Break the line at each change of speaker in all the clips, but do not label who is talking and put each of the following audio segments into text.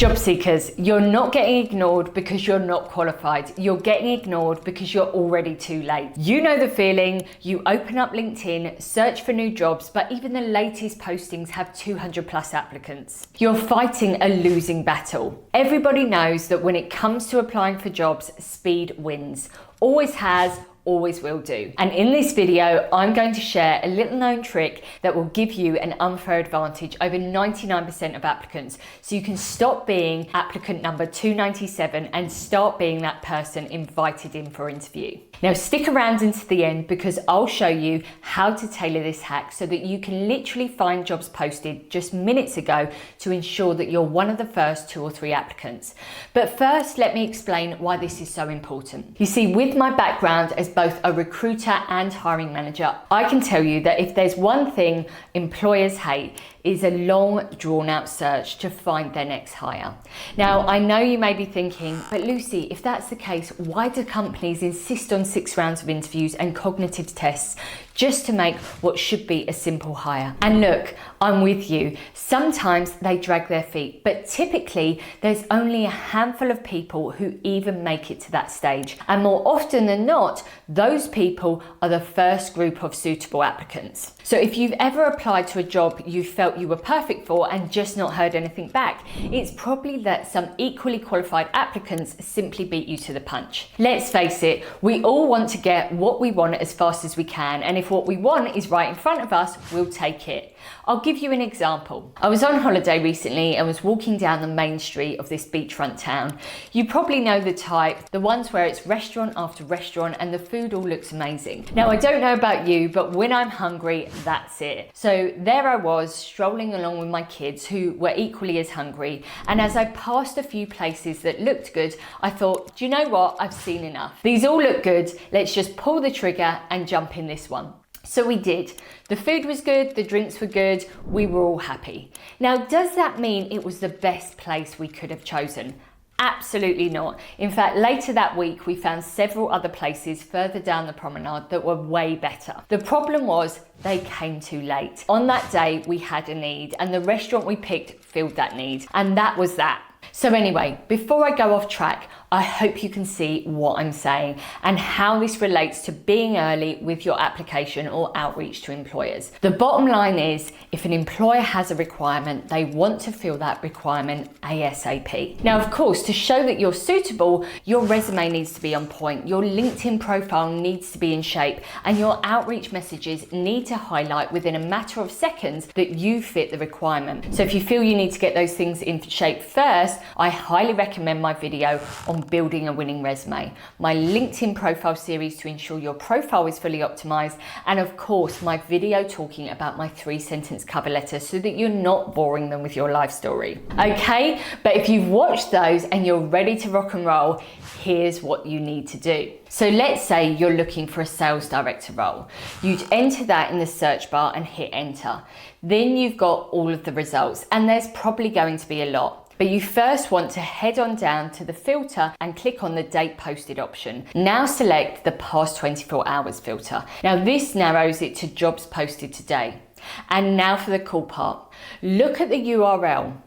Job seekers, you're not getting ignored because you're not qualified. You're getting ignored because you're already too late. You know the feeling. You open up LinkedIn, search for new jobs, but even the latest postings have 200 plus applicants. You're fighting a losing battle. Everybody knows that when it comes to applying for jobs, speed wins. Always has, always will do. And in this video, I'm going to share a little known trick that will give you an unfair advantage over 99% of applicants. So you can stop being applicant number 297 and start being that person invited in for interview. Now stick around into the end because I'll show you how to tailor this hack so that you can literally find jobs posted just minutes ago to ensure that you're one of the first 2 or 3 applicants. But first, let me explain why this is so important. You see, with my background as both a recruiter and hiring manager, I can tell you that if there's one thing employers hate, is a long drawn out search to find their next hire. Now, I know you may be thinking, but Lucy, if that's the case, why do companies insist on 6 rounds of interviews and cognitive tests just to make what should be a simple hire? And look, I'm with you. Sometimes they drag their feet, but typically there's only a handful of people who even make it to that stage. And more often than not, those people are the first group of suitable applicants. So if you've ever applied to a job you felt you were perfect for and just not heard anything back, it's probably that some equally qualified applicants simply beat you to the punch. Let's face it, we all want to get what we want as fast as we can, and if what we want is right in front of us, we'll take it. I'll give you an example. I was on holiday recently and was walking down the main street of this beachfront town. You probably know the type, the ones where it's restaurant after restaurant and the food all looks amazing. Now, I don't know about you, but when I'm hungry, that's it. So there I was, strolling along with my kids who were equally as hungry. And as I passed a few places that looked good, I thought, do you know what? I've seen enough. These all look good. Let's just pull the trigger and jump in this one. So we did. The food was good, the drinks were good, we were all happy. Now, does that mean it was the best place we could have chosen? Absolutely not. In fact, later that week, we found several other places further down the promenade that were way better. The problem was they came too late. On that day, we had a need and the restaurant we picked filled that need. And that was that. So anyway, before I go off track, I hope you can see what I'm saying and how this relates to being early with your application or outreach to employers. The bottom line is, if an employer has a requirement, they want to fill that requirement ASAP. Now, of course, to show that you're suitable, your resume needs to be on point, your LinkedIn profile needs to be in shape, and your outreach messages need to highlight within a matter of seconds that you fit the requirement. So if you feel you need to get those things in shape first, I highly recommend my video on building a winning resume, my LinkedIn profile series to ensure your profile is fully optimized, and of course my video talking about my 3-sentence cover letter so that you're not boring them with your life story. Okay, but if you've watched those and you're ready to rock and roll, here's what you need to do. So let's say you're looking for a sales director role. You'd enter that in the search bar and hit enter. Then you've got all of the results, and there's probably going to be a lot. But you first want to head on down to the filter and click on the date posted option. Now select the past 24 hours filter. Now this narrows it to jobs posted today. And now for the cool part. Look at the URL.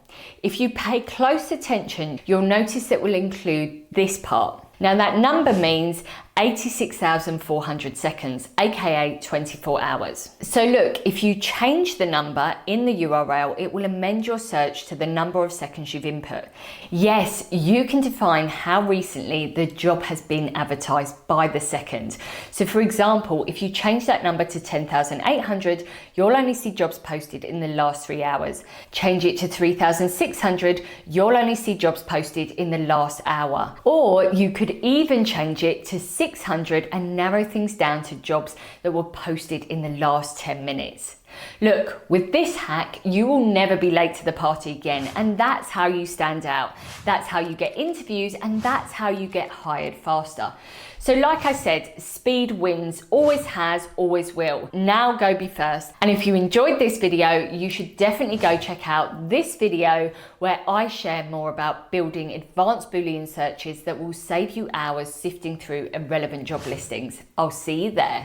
If you pay close attention, you'll notice it will include this part. Now that number means 86,400 seconds, aka 24 hours. So look, if you change the number in the URL, it will amend your search to the number of seconds you've input. Yes, you can define how recently the job has been advertised by the second. So for example, if you change that number to 10,800, you'll only see jobs posted in the last 3 hours. Change it to 3,600, you'll only see jobs posted in the last hour. Or you could even change it to 600 and narrow things down to jobs that were posted in the last 10 minutes. Look, with this hack, you will never be late to the party again, and that's how you stand out. That's how you get interviews, and that's how you get hired faster. So like I said, speed wins, always has, always will. Now go be first. And if you enjoyed this video, you should definitely go check out this video where I share more about building advanced Boolean searches that will save you hours sifting through irrelevant job listings. I'll see you there.